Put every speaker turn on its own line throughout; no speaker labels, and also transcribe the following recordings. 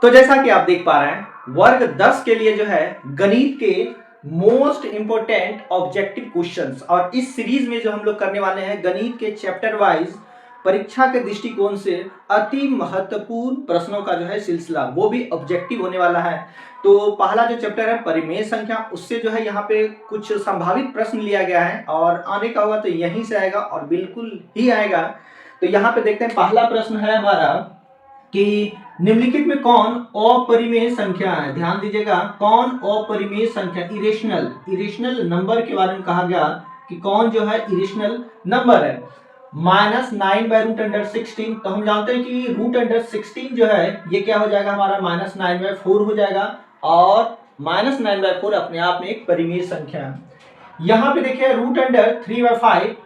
तो जैसा कि आप देख पा रहे हैं, वर्ग 10 के लिए जो है गणित के मोस्ट इंपोर्टेंट ऑब्जेक्टिव क्वेश्चंस, और इस सीरीज में जो हम लोग करने वाले हैं गणित के चैप्टर वाइज परीक्षा के दृष्टिकोण से अति महत्वपूर्ण प्रश्नों का जो है सिलसिला, वो भी ऑब्जेक्टिव होने वाला है। तो पहला जो चैप्टर है परिमेय संख्या, उससे जो है यहाँ पे कुछ संभावित प्रश्न लिया गया है और आने का होगा तो यहीं से आएगा और बिल्कुल ही आएगा। तो यहाँ पे देखते हैं, पहला प्रश्न है हमारा कि निम्नलिखित में कौन अपरिमेय संख्या है। ध्यान दीजिएगा, कौन अपरिमेय संख्या, इरेशनल नंबर के बारे में कहा गया कि कौन जो है इरेशनल नंबर है। -9/√16, तो हम जानते हैं कि √16 जो है ये क्या हो जाएगा हमारा -9/4 हो जाएगा, और -9/4 अपने आप में एक परिमेय संख्या है। यहाँ पे देखिए √3/5,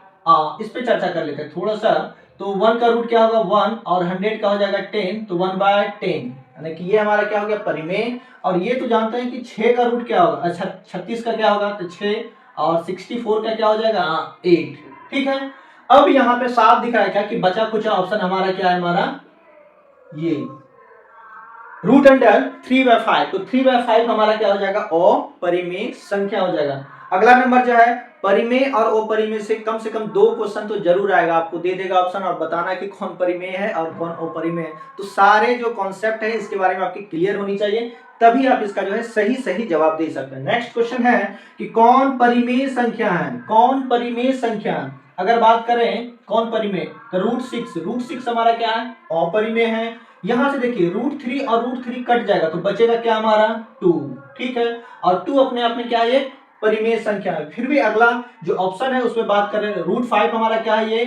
इस पे चर्चा कर लेते हैं थोड़ा सा। तो 1 का रूट क्या होगा 1, और 100 का हो जाएगा 10, तो 1/10, यानी कि ये हमारा क्या हो गया परिमेय। और ये तो जानते हैं कि 6 का रूट क्या होगा, अच्छा 36 का क्या होगा तो 6, और 64 का क्या हो जाएगा 8। ठीक है, अब यहाँ पे साफ दिख रहा है क्या कि बचा कुछ ऑप्शन हमारा क्या है, हमारा ये √3/5, तो 3/5 हमारा क्या हो जाएगा अपरिमेय संख्या हो जाएगा। अगला नंबर जो है परिमेय और अपरिमेय से कम 2 क्वेश्चन तो जरूर आएगा, आपको दे देगा ऑप्शन और बताना कि कौन परिमेय है और कौन अपरिमेय है। तो सारे जो कॉन्सेप्ट है इसके बारे में आपकी क्लियर होनी चाहिए, तभी आप इसका जो है सही जवाब दे सकते हैं। नेक्स्ट क्वेश्चन है कि कौन परिमेय संख्या है, कौन परिमेय संख्या। अगर बात करें कौन परिमेय, तो √6 हमारा क्या है अपरिमेय है। यहां से देखिए √3 और √3 कट जाएगा तो बचेगा क्या हमारा 2। ठीक है, और 2 अपने आप में क्या है, ये परिमेय संख्या है। फिर भी अगला जो ऑप्शन है उसमें बात करें, √5 हमारा क्या है, ये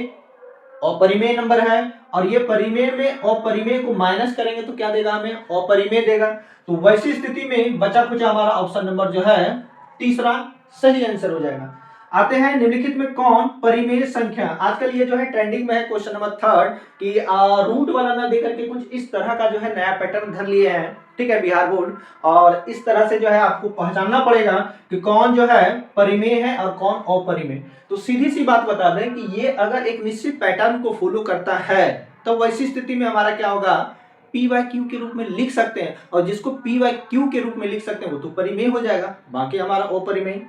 अपरिमेय नंबर है, और ये परिमेय में अपरिमेय को माइनस करेंगे तो क्या देगा हमें अपरिमेय देगा। तो वैसी स्थिति में बचा कुछ हमारा ऑप्शन नंबर जो है तीसरा सही आंसर हो जाएगा। आते हैं निम्नलिखित में कौन परिमेय संख्या। आजकल ये जो है ट्रेंडिंग में है क्वेश्चन नंबर 3 कि रूट वाला ना देकर के कुछ इस तरह का जो है नया पैटर्न धर लिए हैं, ठीक है, बिहार बोर्ड। और इस तरह से जो है आपको पहचानना पड़ेगा कि कौन जो है परिमेय है और कौन अपरिमेय। तो सीधी सी बात बता दें कि ये अगर एक निश्चित पैटर्न को फॉलो करता है तो वैसी स्थिति में हमारा क्या होगा, P/Q के रूप में लिख सकते हैं, और जिसको P/Q के रूप में लिख सकते हैं वो तो परिमेय हो जाएगा, बाकी हमारा अपरिमेय।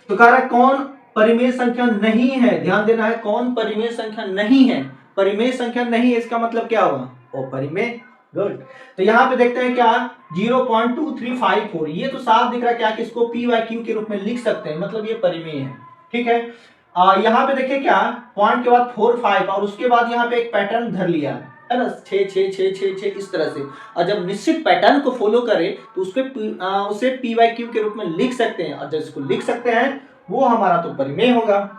तो कह रहा है कौन परिमेय संख्या नहीं है, ध्यान देना है, कौन परिमेय संख्या नहीं है। परिमेय संख्या नहीं है इसका मतलब क्या होगा अपरिमेय। गुड, तो यहाँ पे देखते हैं क्या 0.2354, ये तो साफ दिख रहा है क्या कि इसको P/Q के रूप में लिख सकते हैं, मतलब ये परिमेय है। ठीक है, यहाँ पे देखिए क्या पॉइंट के बाद 4 5 और उसके बाद यहाँ पे एक पैटर्न धर लिया है ना, 6 6 6 6 6 इस तरह से। और जब निश्चित पैटर्न को फॉलो करें तो उसे P/Q के रूप में लिख सकते हैं, और जब इसको लिख सकते हैं वो हमारा तो परिमेय होगा।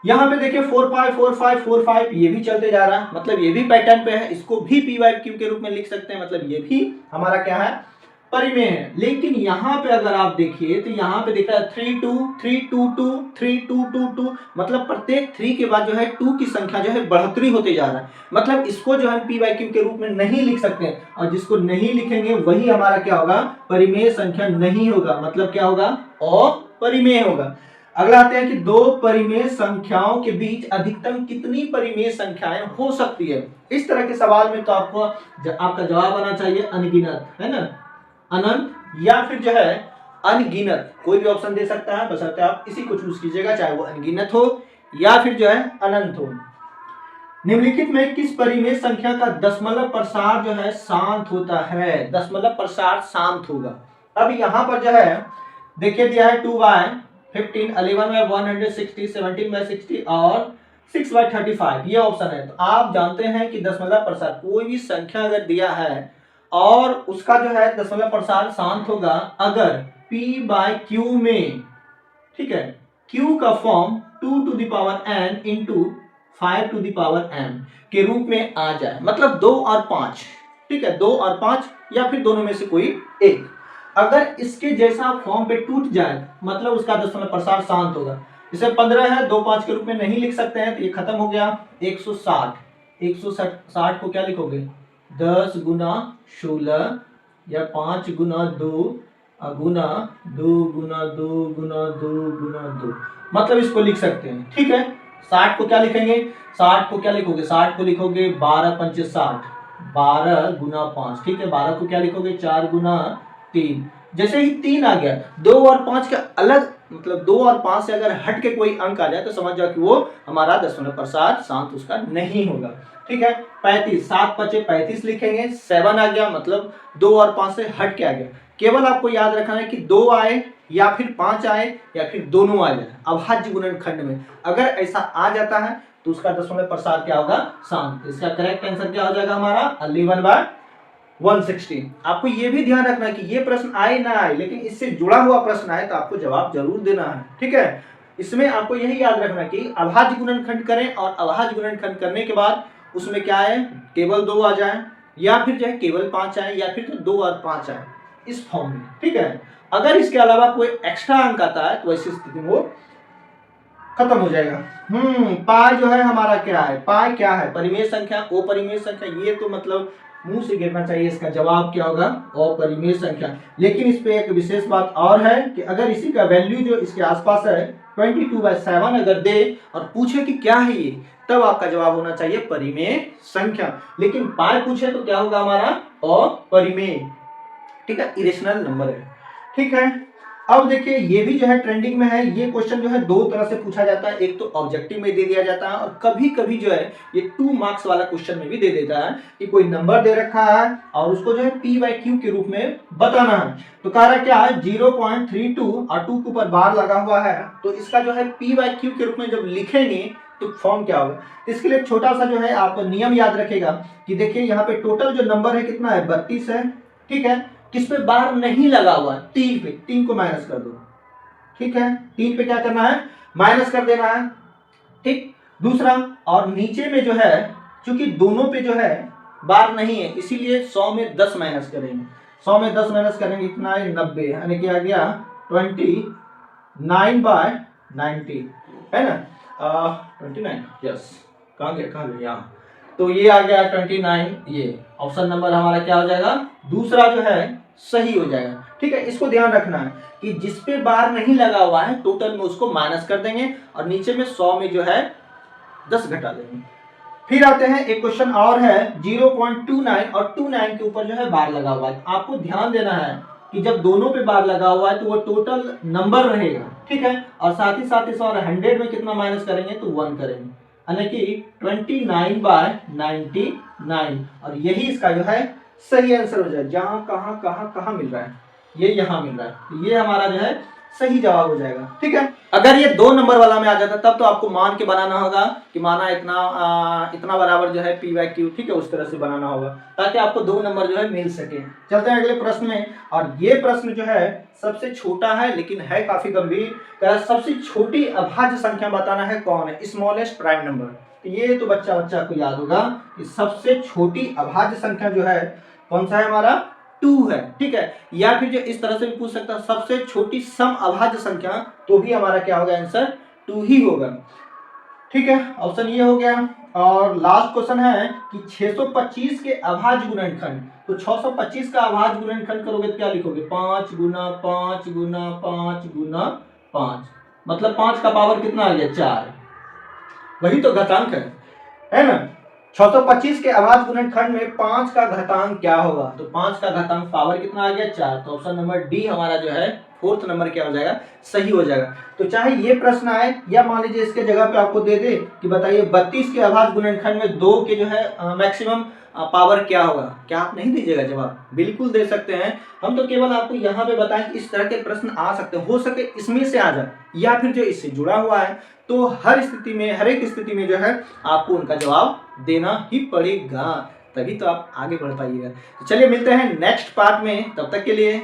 यहाँ पे देखिए 4 5 4 5 4 5 ये भी चलते जा रहा है, मतलब ये भी पैटर्न पे है, इसको भी P/Q के रूप में लिख सकते हैं, मतलब ये भी हमारा क्या है परिमेय है। लेकिन यहाँ पे अगर आप देखिए तो यहाँ पे दिख रहा है 3 2 3 2 2 3 2 2 2, मतलब प्रत्येक 3 के बाद जो है 2 की संख्या जो है बढ़ोतरी होते जा रहा है, मतलब इसको जो है P/Q के रूप में नहीं लिख सकते हैं, और जिसको नहीं लिखेंगे वही हमारा क्या होगा परिमेय संख्या नहीं होगा, मतलब क्या होगा अपरिमेय होगा। अगला आते हैं कि दो परिमेय संख्याओं के बीच अधिकतम कितनी परिमेय संख्याएं हो सकती है। इस तरह के सवाल में तो आपको आपका जवाब आना चाहिए अनगिनत, है ना, अनंत या फिर जो है अनगिनत, कोई भी ऑप्शन दे सकता है, बशर्ते आप इसी को चूज कीजिएगा, चाहे वो अनगिनत हो या फिर जो है अनंत हो। निम्नलिखित में किस परिमेय संख्या का दशमलव प्रसार जो है शांत होता है, दशमलव प्रसार शांत होगा। अब यहाँ पर जो है देखिए दिया है 2/15, 11/160, 17/60 और 6/35, ये ऑप्शन है। तो आप जानते हैं कि दशमलव प्रसार कोई भी संख्या अगर दिया है और उसका जो है दशमलव प्रसार शांत होगा अगर P/Q में, ठीक है, Q का फॉर्म 2n इंटू 5m के रूप में आ जाए, मतलब 2 और 5, ठीक है, 2 और 5 या फिर दोनों में से कोई एक, अगर इसके जैसा फॉर्म पे टूट जाए मतलब उसका दशमलव प्रसार शांत होगा। जैसे 15 है 2 5 के रूप में नहीं लिख सकते हैं तो ये खत्म हो गया। 160 को क्या लिखोगे 10 गुना 16 या 5 गुना 2 गुना 2 गुना 2 गुना 2 गुना 2, मतलब इसको लिख सकते हैं। ठीक है, 60 को क्या लिखेंगे, 60 को क्या लिखोगे, 60 को लिखोगे 12 पंचे 60, 12 गुना 5, ठीक है। 12 को क्या लिखोगे 4 गुना 3। जैसे ही 3 आ गया, 2 और 5 के अलग, मतलब 2 और 5 से अगर हट के कोई अंक आ जाए तो समझ जाओ कि वो हमारा दशमलव प्रसार शांत उसका नहीं होगा, ठीक है। 35, 7 बचे 35 लिखेंगे, 7 आ गया मतलब 2 और 5 से हट के आ गया। केवल आपको याद रखना है कि 2 आए या फिर 5 आए या फिर दोनों आ जाए अभाज्य गुणनखंड में। अगर ऐसा आ जाता है तो उसका दशमलव प्रसार क्या होगा, शांत। इसका करेक्ट आंसर क्या हो जाएगा हमारा 11/160। आपको ये भी ध्यान रखना है कि ये प्रश्न आए ना आए, लेकिन इससे जुड़ा हुआ प्रश्न आए तो आपको जवाब जरूर देना है, ठीक है। इसमें आपको यही याद रखना कि अभाज्य गुणनखंड करें और अभाज्य गुणनखंड करने के बाद उसमें क्या है, केवल 2 आ जाए या फिर जो है केवल 5 आए या फिर 2 और 5 आए, इस फॉर्म में, ठीक है। अगर इसके अलावा कोई एक्स्ट्रा अंक आता है तो ऐसी स्थिति में वो खत्म हो जाएगा। पाई जो है हमारा क्या है, पाई क्या है, परिमेय संख्या, अपरिमेय संख्या। ये तो मतलब मुंह से गिरना चाहिए, इसका जवाब क्या होगा अपरिमेय संख्या। लेकिन इस पे एक विशेष बात और है कि अगर इसी का वैल्यू जो इसके आसपास है 22/7 अगर दे और पूछे कि क्या है ये, तब आपका जवाब होना चाहिए परिमेय संख्या। लेकिन पाई पूछे तो क्या होगा हमारा अपरिमेय, ठीक है, इरेशनल नंबर है, ठीक है। अब देखिए ये भी जो है ट्रेंडिंग में है। ये क्वेश्चन जो है दो तरह से पूछा जाता है, एक तो ऑब्जेक्टिव में दे दिया जाता है और कभी कभी जो है ये 2 मार्क्स वाला क्वेश्चन में भी दे देता है कि कोई नंबर दे रखा है और उसको जो है p/q के रूप में बताना है। तो कह रहा क्या है 0.32 और 2 के ऊपर बार लगा हुआ है, तो इसका जो है p/q के रूप में जब लिखेंगे तो फॉर्म क्या होगा। इसके लिए छोटा सा जो है आप नियम याद रखेगा कि देखिए यहाँ पे टोटल जो नंबर है कितना है 32 है, ठीक है। किस पे बार नहीं लगा हुआ है, 3 पे, 3 को माइनस कर दो, ठीक है। 3 पे क्या करना है, माइनस कर देना है, ठीक। दूसरा, और नीचे में जो है क्योंकि दोनों पे जो है बार नहीं है इसीलिए 100 में 10 माइनस करेंगे। 100 में 10 माइनस करेंगे कितना है 90, यानी कि आ गया 29/90, है ना। 29, यस, कहाँ गया यहाँ, तो ये आ गया 29। ये ऑप्शन नंबर हमारा क्या हो जाएगा, दूसरा जो है सही हो जाएगा, ठीक है। इसको ध्यान रखना है कि जिस पे बार नहीं लगा हुआ है टोटल में उसको माइनस कर देंगे और नीचे में 100 में जो है 10 घटा देंगे। फिर आते हैं एक क्वेश्चन और है 0.29 और 29 के ऊपर जो है बार लगा हुआ है। आपको ध्यान देना है कि जब दोनों पे बार लगा हुआ है तो वो टोटल नंबर रहेगा, ठीक है। और साथ ही साथ इस और 100 में कितना माइनस करेंगे तो 1 करेंगे, यानी कि 29/99, और यही इसका जो है सही आंसर हो जाए। जहां कहां मिल रहा है, ये यहाँ मिल रहा है, ये हमारा जो है सही जवाब हो जाएगा, ठीक है। अगर ये 2 नंबर वाला में आ जाता तब तो आपको मान के बनाना होगा कि माना इतना बराबर जो है p/q, ठीक है, उस तरह से बनाना होगा ताकि आपको 2 नंबर जो है मिल सके। चलते हैं अगले प्रश्न में, और ये प्रश्न जो है सबसे छोटा है लेकिन है काफी गंभीर। सबसे छोटी अभाज्य संख्या बताना है कौन है, स्मॉलेस्ट प्राइम नंबर। ये तो बच्चा को याद होगा कि सबसे छोटी अभाज्य संख्या जो है कौन सा है हमारा 2 है, ठीक है। या फिर जो इस तरह से भी पूछ सकता है सबसे छोटी सम अभाज्य संख्या, तो भी हमारा क्या होगा आंसर 2 ही होगा, ठीक है। ऑप्शन ये हो गया। और लास्ट क्वेश्चन है कि 625 के अभाज्य गुणनखंड, तो 625 का अभाज्य गुणनखंड करोगे तो क्या लिखोगे 5 गुना 5 गुना 5 गुना 5, मतलब 5 का पावर कितना आ गया 4, वही तो घातांक है ना। 625 के अभाज्य गुणनखंड में 5 का घातांक क्या होगा, तो 5 का घातांक पावर कितना आ गया 4, तो ऑप्शन नंबर डी हमारा जो है 4th नंबर क्या हो जाएगा, सही हो जाएगा। तो चाहे ये प्रश्न आए या मान लीजिए इसके जगह पे आपको दे दे कि बताइए 32 के अभाज्य गुणनखंड में 2 के जो है मैक्सिमम पावर क्या होगा, क्या आप नहीं दीजिएगा जवाब, बिल्कुल दे सकते हैं। हम तो केवल आपको यहाँ पे बताएं कि इस तरह के प्रश्न आ सकते हैं, हो सके इसमें से आ जाए या फिर जो इससे जुड़ा हुआ है, तो हर एक स्थिति में जो है आपको उनका जवाब देना ही पड़ेगा, तभी तो आप आगे बढ़ पाइएगा। तो चलिए मिलते हैं नेक्स्ट पार्ट में, तब तक के लिए